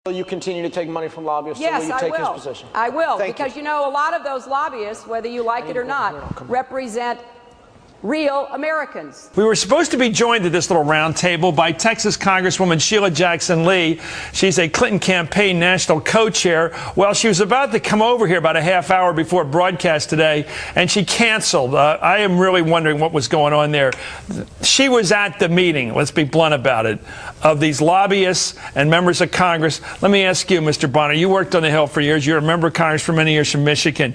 Will you continue to take money from lobbyists? Yes, or will you take his position? I will. Thank because, you know, a lot of those lobbyists, whether you like it or not, represent real Americans. We were supposed to be joined at this little round table by Texas Congresswoman Sheila Jackson Lee. She's a Clinton campaign national co-chair. Well, she was about to come over here about a half hour before broadcast today, and she canceled. I am really wondering what was going on there. She was at the meeting, let's be blunt about it, of these lobbyists and members of Congress. Let me ask you, Mr. Bonner, you worked on the Hill for years. You're a member of Congress for many years from Michigan.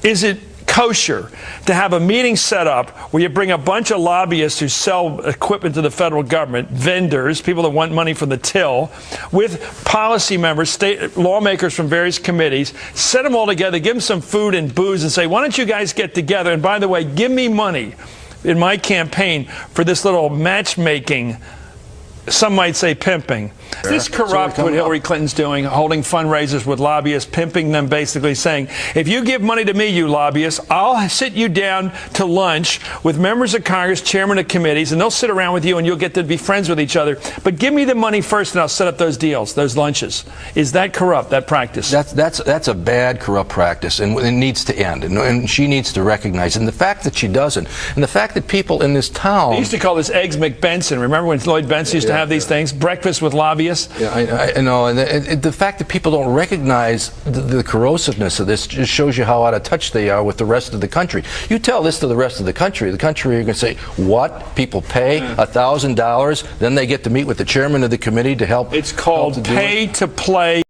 Is it kosher to have a meeting set up where you bring a bunch of lobbyists who sell equipment to the federal government, vendors, people that want money from the till, with policy members, state lawmakers from various committees, set them all together, give them some food and booze and say, why don't you guys get together? And by the way, give me money in my campaign for this little matchmaking, some might say pimping. Is this corrupt what Hilary Clinton's doing, holding fundraisers with lobbyists, pimping them, basically saying, if you give money to me, you lobbyists, I'll sit you down to lunch with members of Congress, chairmen of committees, and they'll sit around with you and you'll get to be friends with each other. But give me the money first and I'll set up those deals, those lunches. Is that corrupt, that practice? That's a bad, corrupt practice, and it needs to end. And she needs to recognize it. And the fact that she doesn't, and the fact that people in this town... They used to call this Eggs McBenson. Remember when Lloyd Benson used to have these things? Breakfast with lobbyists? Yeah, I know. And the fact that people don't recognize the corrosiveness of this just shows you how out of touch they are with the rest of the country. You tell this to the rest of the country are going to say, what? People pay $1,000, then they get to meet with the chairman of the committee to help. It's called pay to play.